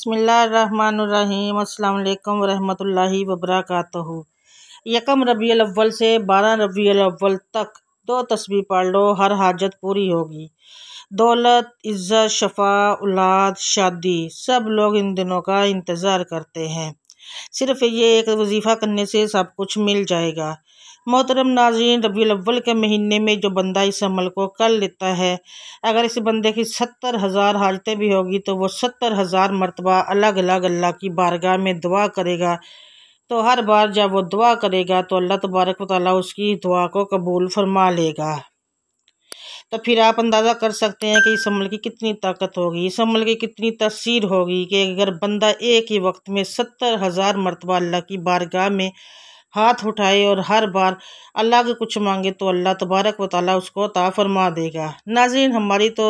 बिस्मिल्लाहिर्रहमानिर्रहीम। अस्सलाम वालेकुम वरहमतुल्लाहि वबरकातुहू। यकम रबीउल अव्वल से 12 रबीउल अव्वल तक 2 तस्बीह पढ़ लो, हर हाजत पूरी होगी। दौलत, इज़्ज़त, शफा, औलाद, शादी, सब लोग इन दिनों का इंतज़ार करते हैं। सिर्फ़ ये एक वजीफ़ा करने से सब कुछ मिल जाएगा। मोहतरम नाज़रीन, रबीउल अव्वल के महीने में जो बंदा इस अमल को कर लेता है, अगर इस बंदे की 70,000 हाजतें भी होगी तो वो 70,000 मरतबा अलग अलग अल्लाह की बारगाह में दुआ करेगा। तो हर बार जब वो दुआ करेगा तो अल्लाह तबारक व तआला उसकी दुआ को कबूल फरमा लेगा। तो फिर आप अंदाज़ा कर सकते हैं कि इस अमल की कितनी ताकत होगी, इस अमल की कितनी तसीर होगी कि अगर बंदा एक ही वक्त में 70,000 मरतबा अल्लाह की बारगाह में हाथ उठाए और हर बार अल्लाह के कुछ मांगे तो अल्लाह तबारक व तआला उसको अता फरमा देगा। नाज़रीन, हमारी तो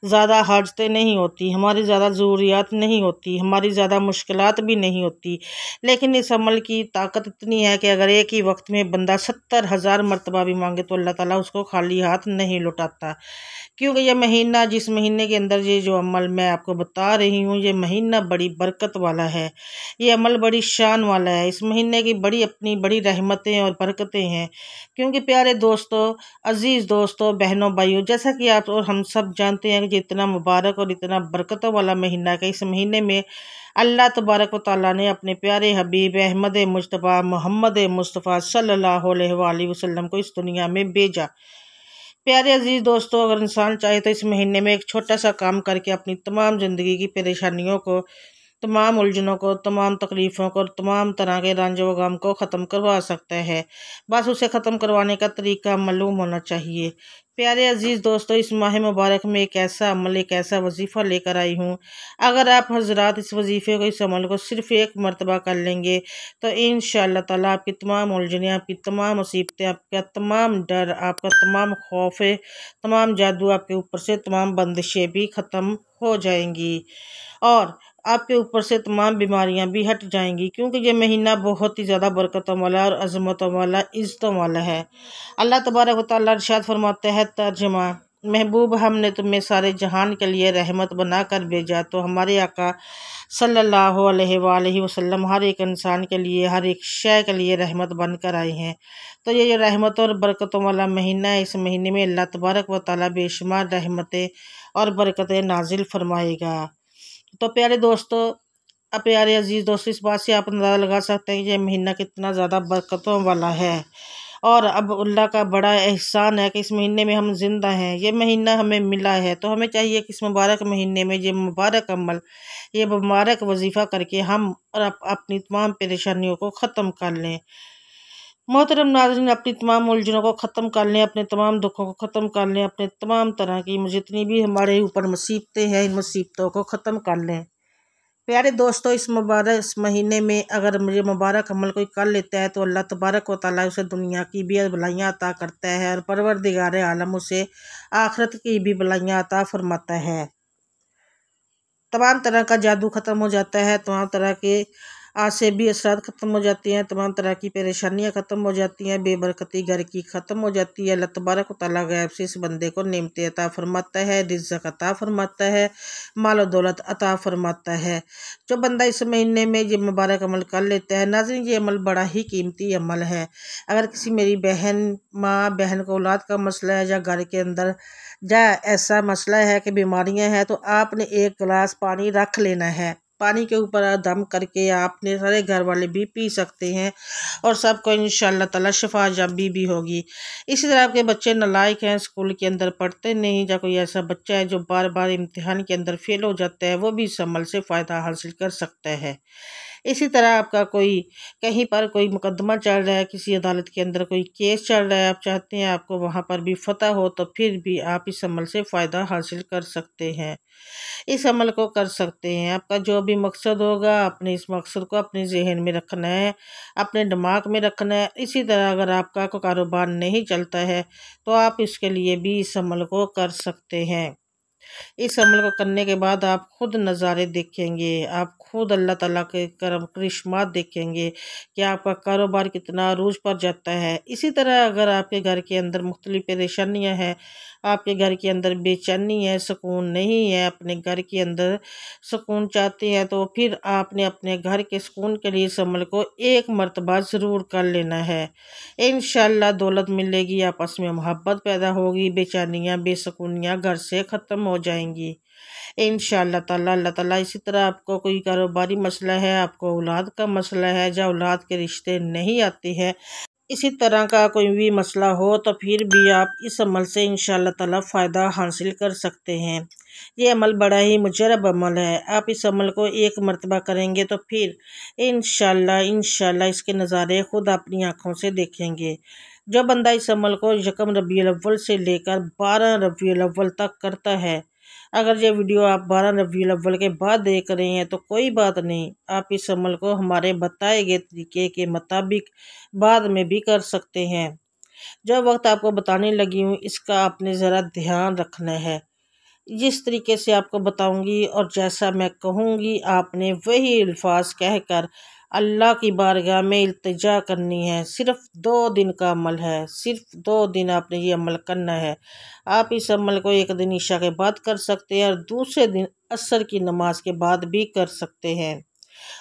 ज़्यादा हाजतें नहीं होती, हमारी ज़्यादा ज़रूरियात नहीं होती, हमारी ज़्यादा मुश्किलात भी नहीं होती, लेकिन इस अमल की ताकत इतनी है कि अगर एक ही वक्त में बंदा 70,000 मरतबा भी मांगे तो अल्लाह ताला उसको खाली हाथ नहीं लौटाता। क्योंकि यह महीना, जिस महीने के अंदर ये जो अमल मैं आपको बता रही हूँ, ये महीना बड़ी बरकत वाला है, ये अमल बड़ी शान वाला है। इस महीने की अपनी बड़ी रहमतें और बरकतें हैं। क्योंकि प्यारे दोस्तों, अज़ीज़ दोस्तों, बहनों, भाइयों, जैसा कि आप और हम सब जानते हैं कि इतना मुबारक और इतना बरकतों वाला महीना है, इस महीने में अल्लाह तबारक व तआला ने अपने प्यारे हबीब अहमद मुज्तबा मोहम्मद मुस्तफ़ा सल्लल्लाहु अलैहि वसल्लम को इस दुनिया में भेजा। प्यारे अजीज़ दोस्तों, अगर इंसान चाहे तो इस महीने में एक छोटा सा काम करके अपनी तमाम ज़िंदगी की परेशानियों को, तमाम उलझनों को, तमाम तकलीफ़ों को और तमाम तरह के रंज व गम को ख़त्म करवा सकता है। बस उसे ख़त्म करवाने का तरीका मालूम होना चाहिए। प्यारे अजीज़ दोस्तों, इस माह मुबारक में एक ऐसा अमल, एक ऐसा वजीफ़ा लेकर आई हूँ। अगर आप हज़रात इस वजीफ़े को, इस अमल को सिर्फ़ एक मरतबा कर लेंगे तो इंशाअल्लाह ताला आपकी तमाम उलझनें, आपकी तमाम मुसीबतें, आपका तमाम डर, आपका तमाम खौफ, तमाम जादू आपके ऊपर से, तमाम बंदिशें भी ख़त्म हो जाएंगी और आपके ऊपर से तमाम बीमारियां भी हट जाएंगी। क्योंकि ये महीना बहुत ही ज़्यादा बरकतों वाला और अज़मतों वाला, इज़्ज़तों वाला है। अल्लाह तबारक व तआला इरशाद फरमाते हैं, तर्जुमा, महबूब, हमने तुम्हें सारे जहान के लिए रहमत बना कर भेजा। तो हमारे आका सल्लल्लाहु अलैहि वसल्लम हर एक इंसान के लिए, हर एक शय के लिए रहमत बन कर आए हैं। तो ये जो रहमत और बरकतों वाला महीना है, इस महीने में अल्लाह तबारक व तआला बेशुमार रहमतें और बरकतें नाजिल फरमाएगा। तो प्यारे दोस्तों, प्यारे अजीज़ दोस्तों, इस बात से आप अंदाज़ा लगा सकते हैं कि ये महीना कितना ज़्यादा बरकतों वाला है। और अब अल्लाह का बड़ा एहसान है कि इस महीने में हम जिंदा हैं, ये महीना हमें मिला है। तो हमें चाहिए कि इस मुबारक महीने में ये मुबारक अमल, ये मुबारक वजीफ़ा करके हम और अपनी तमाम परेशानियों को ख़त्म कर लें। मोहतरम नाज़रीन, अपनी तमाम उलझनों को ख़त्म कर लें, अपने तमाम दुखों को ख़त्म कर लें, अपने तमाम तरह की जितनी भी हमारे ऊपर मुसीबतें हैं, इन मुसीबतों को ख़त्म कर लें। प्यारे दोस्तों, इस महीने में अगर मुझे मुबारक अमल कोई कर लेता है तो अल्लाह तबारक व तआला उसे दुनिया की भी भलाइयाँ अता करता है और परवरदिगार आलम उसे आखिरत की भी भलाइयाँ अता फरमाता है। तमाम तरह का जादू ख़त्म हो जाता है, तमाम तरह के आसेबी असरात ख़त्म हो जाती हैं, तमाम तरह की परेशानियां ख़त्म हो जाती हैं, बेबरकती घर की ख़त्म हो जाती है। अल्लाह तबारक व तआला गैब से इस बंदे को नेमतें अता फरमाता है, रिज़्क़ अता फरमाता है, माल और दौलत अता फरमाता है। जो बंदा इस महीने में ये मुबारक अमल कर लेता है, नाज़रीन, ये अमल बड़ा ही कीमती अमल है। अगर किसी मेरी माँ बहन को औलाद का मसला है या घर के अंदर या ऐसा मसला है कि बीमारियां हैं, तो आपने एक गिलास पानी रख लेना है। पानी के ऊपर दम करके आपने सारे घर वाले भी पी सकते हैं और सबको इंशाअल्लाह ताला शफा याबी भी होगी। इसी तरह आपके बच्चे नालायक हैं, स्कूल के अंदर पढ़ते नहीं, या कोई ऐसा बच्चा है जो बार बार इम्तिहान के अंदर फेल हो जाता है, वो भी इस अमल से फ़ायदा हासिल कर सकता है। इसी तरह आपका कोई कहीं पर कोई मुकदमा चल रहा है, किसी अदालत के अंदर कोई केस चल रहा है, आप चाहते हैं आपको वहाँ पर भी फतह हो, तो फिर भी आप इस अमल से फ़ायदा हासिल कर सकते हैं, इस अमल को कर सकते हैं। आपका जो भी मकसद होगा, अपने इस मकसद को अपने जहन में रखना है, अपने दिमाग में रखना है। इसी तरह अगर आपका कोई कारोबार नहीं चलता है तो आप इसके लिए भी इस अमल को कर सकते हैं। इस अमल को करने के बाद आप खुद नज़ारे देखेंगे, आप खुद अल्लाह ताला के करम करिश्मात देखेंगे कि आपका कारोबार कितना अरूज पर जाता है। इसी तरह अगर आपके घर के अंदर मुख्तलिफ परेशानियां हैं, आपके घर के अंदर बेचैनी है, सुकून नहीं है, अपने घर के अंदर सुकून चाहते हैं, तो फिर आपने अपने घर के सुकून के लिए इस अमल को एक मर्तबा ज़रूर कर लेना है। इंशाअल्लाह दौलत मिलेगी, आपस में मोहब्बत पैदा होगी, बेचैनियाँ बेसुकूनियाँ घर से ख़त्म हो जाएंगी इंशाअल्लाह ताला। अल्लाह ताला इसी तरह आपको कोई कारोबारी मसला है, आपको औलाद का मसला है, या औलाद के रिश्ते नहीं आते हैं, इसी तरह का कोई भी मसला हो, तो फिर भी आप इस अमल से इंशाअल्लाह ताला फ़ायदा हासिल कर सकते हैं। ये अमल बड़ा ही मुजरब अमल है। आप इस अमल को एक मर्तबा करेंगे तो फिर इंशाअल्लाह इसके नज़ारे ख़ुद अपनी आँखों से देखेंगे। जो बंदा इस अमल को यकम रबीउल अव्वल से लेकर 12 रबीउल अव्वल तक करता है, अगर ये वीडियो आप 12 रबीउल अव्वल के बाद देख रहे हैं तो कोई बात नहीं, आप इस अमल को हमारे बताए गए तरीके के मुताबिक बाद में भी कर सकते हैं। जो वक्त आपको बताने लगी हूँ इसका आपने ज़रा ध्यान रखना है। जिस तरीके से आपको बताऊंगी और जैसा मैं कहूँगी आपने वही अल्फाज कहकर अल्लाह की बारगाह में इल्तिजा करनी है। सिर्फ़ 2 दिन का अमल है, सिर्फ 2 दिन आपने ये अमल करना है। आप इस अमल को एक दिन ईशा के बाद कर सकते हैं और दूसरे दिन असर की नमाज के बाद भी कर सकते हैं,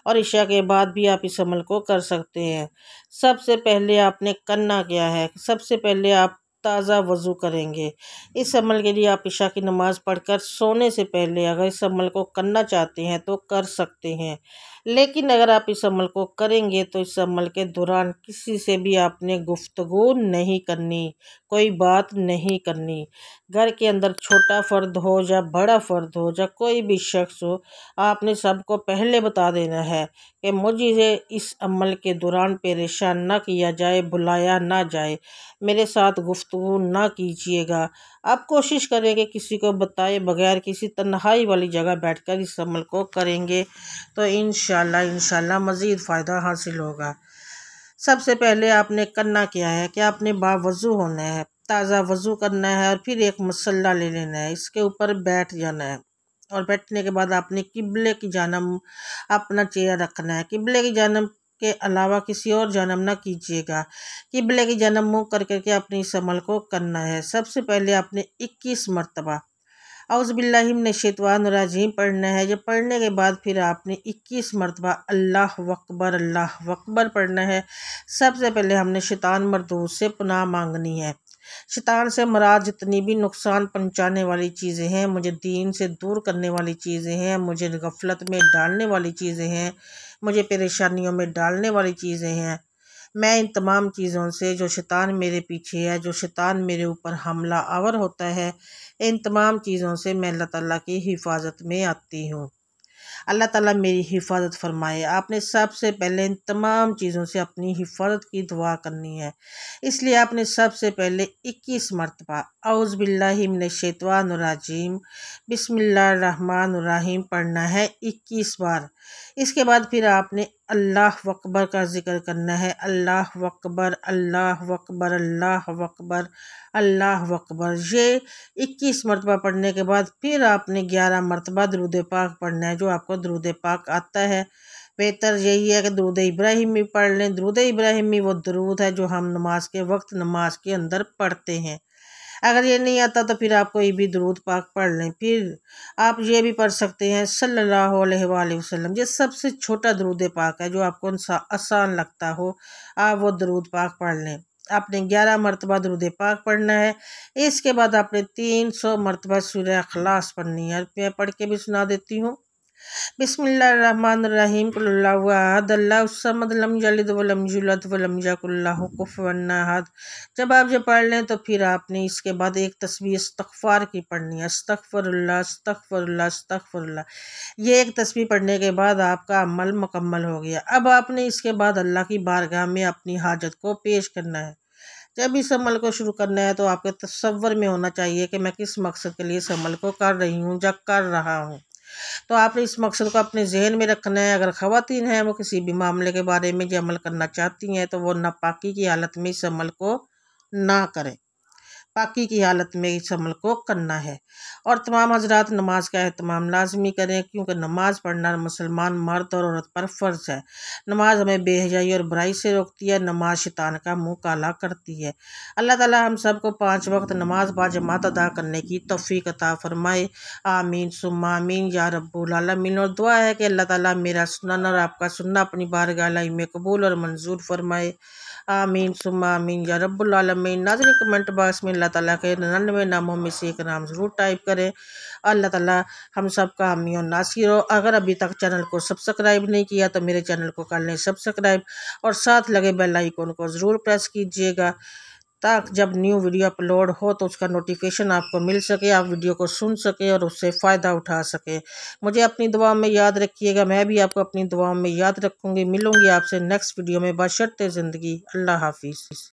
और ईशा के बाद भी आप इस अमल को कर सकते हैं। सबसे पहले आपने करना क्या है, सबसे पहले आप ताज़ा वज़ू करेंगे। इस अमल के लिए आप ईशा की नमाज़ पढ़कर सोने से पहले अगर इस अमल को करना चाहते हैं तो कर सकते हैं, लेकिन अगर आप इस अमल को करेंगे तो इस अमल के दौरान किसी से भी आपने गुफ्तगू नहीं करनी, कोई बात नहीं करनी। घर के अंदर छोटा फ़र्द हो या बड़ा फ़र्द हो या कोई भी शख्स हो, आपने सबको पहले बता देना है कि मुझे इस अमल के दौरान परेशान ना किया जाए, बुलाया ना जाए, मेरे साथ गुफ्तगू ना कीजिएगा। आप कोशिश करें कि किसी को बताए बगैर किसी तन्हाई वाली जगह बैठकर इस अमल को करेंगे तो इंशाल्लाह मज़ीद फ़ायदा हासिल होगा। सबसे पहले आपने करना क्या है कि आपने बावज़ू होना है, ताज़ा वज़ू करना है और फिर एक मसल्ला ले लेना है, इसके ऊपर बैठ जाना है, और बैठने के बाद आपने किबले की जानब अपना चेहरा रखना है। किबले की जानब के अलावा किसी और जानब ना कीजिएगा, किबले की जानब मुँह कर करके अपने इस अमल को करना है। सबसे पहले आपने 21 मरतबा औज़ुबिल्लाहि मिनश्शैतानिर्रजीम पढ़ना है। जब पढ़ने के बाद फिर आपने 21 मरतबा अल्लाहु अकबर पढ़ना है। सबसे पहले हमने शैतान मरदूद से पनाह मांगनी है। शैतान से मुराद जितनी भी नुकसान पहुंचाने वाली चीज़ें हैं, मुझे दीन से दूर करने वाली चीज़ें हैं, मुझे गफलत में डालने वाली चीज़ें हैं, मुझे परेशानियों में डालने वाली चीज़ें हैं, मैं इन तमाम चीज़ों से, जो शैतान मेरे पीछे है, जो शैतान मेरे ऊपर हमला आवर होता है, इन तमाम चीज़ों से मैं अल्लाह ताला की हिफाजत में आती हूँ। अल्लाह ताला मेरी हिफाजत फरमाए। आपने सबसे पहले इन तमाम चीज़ों से अपनी हिफाजत की दुआ करनी है, इसलिए आपने सबसे पहले 21 मरतबा औज़ु बिल्लाहि मिनश्शैतानिर्रजीम बिस्मिल्लाहिर्रहमानिर्रहीम पढ़ना है 21 बार। इसके बाद फिर आपने अल्लाहु अकबर का ज़िक्र करना है। अल्लाहु अकबर, अल्लाहु अकबर, अल्लाहु अकबर, अल्लाहु अकबर। ये 21 मरतबा पढ़ने के बाद फिर आपने 11 मरतबा दुरूद पाक पढ़ना है। जो आपको दुरूद पाक आता है, बेहतर यही है कि दुरूद इब्राहिमी पढ़ लें। दुरूद इब्राहिमी वो दुरूद है जो हम नमाज के वक्त नमाज के अंदर पढ़ते हैं। अगर ये नहीं आता तो फिर आप कोई भी दुरूद पाक पढ़ लें। फिर आप ये भी पढ़ सकते हैं सल्लल्लाहु अलैहि वसल्लम। ये सबसे छोटा दुरूद पाक है, जो आपको आसान लगता हो, आप वो दुरूद पाक पढ़ लें। आपने 11 मरतबा दुरूद पाक पढ़ना है। इसके बाद आपने 300 मरतबा सूरह इखलास पढ़नी है। मैं पढ़ के भी सुना देती हूँ। बिस्मिल्लाहिर्रहमानिर्रहीम कुल हुवल्लाहु अहद अल्लाहुस समद लम यलिद वलम यूलद वलम यकुल लहू कुफुवन अहद। जब आप ये पढ़ लें तो फिर आपने इसके बाद एक तस्बीह इस्तग़फ़ार की पढ़नी है। अस्तग़फ़िरुल्लाह अस्तग़फ़िरुल्लाह अस्तग़फ़िरुल्लाह। ये एक तस्बीह पढ़ने के बाद आपका अमल मुकम्मल हो गया। अब आपने इसके बाद अल्लाह की बारगाह में अपनी हाजत को पेश करना है। जब इस अमल को शुरू करना है तो आपके तसव्वुर में होना चाहिए कि मैं किस मकसद के लिए इस अमल को कर रही हूँ या कर रहा हूँ। तो आपने इस मकसद को अपने जहन में रखना है। अगर ख़वातीन हैं, वो किसी भी मामले के बारे में जो अमल करना चाहती हैं तो वो नापाकी की हालत में इस अमल को ना करें। पाकी की हालत में इस अमल को करना है। और तमाम हजरात नमाज का एहतमाम लाजमी करें, क्योंकि नमाज पढ़ना मुसलमान मर्द और औरत पर फ़र्ज़ है। नमाज हमें बेहयाई और बुराई से रोकती है, नमाज शैतान का मुंह काला करती है। अल्लाह ताला हम सब को 5 वक्त नमाज बाजमात अदा करने की तौफीक अता फरमाए। आमीन सुम्मा आमीन या रब्बुल आलमीन। और दुआ है कि अल्लाह ताला मेरा सुनना और आपका सुनना अपनी बारगाह में कबूल और मंजूर फरमाए। आमीन सुम्मा आमीन या रब्बुल आलमीन। नाज़रीन, कमेंट बॉक्स में अल्लाह ताला के 99 नामों में से एक नाम ज़रूर टाइप करें। अल्लाह ताला हम सब का हामी और नासिर हो। अगर अभी तक चैनल को सब्सक्राइब नहीं किया तो मेरे चैनल को कर लें सब्सक्राइब और साथ लगे बेल आइकन को ज़रूर प्रेस कीजिएगा, ताकि जब न्यू वीडियो अपलोड हो तो उसका नोटिफिकेशन आपको मिल सके, आप वीडियो को सुन सके और उससे फ़ायदा उठा सके। मुझे अपनी दुआ में याद रखिएगा, मैं भी आपको अपनी दुआ में याद रखूँगी। मिलूँगी आपसे नेक्स्ट वीडियो में बशर्ते ज़िंदगी। अल्लाह हाफिज़।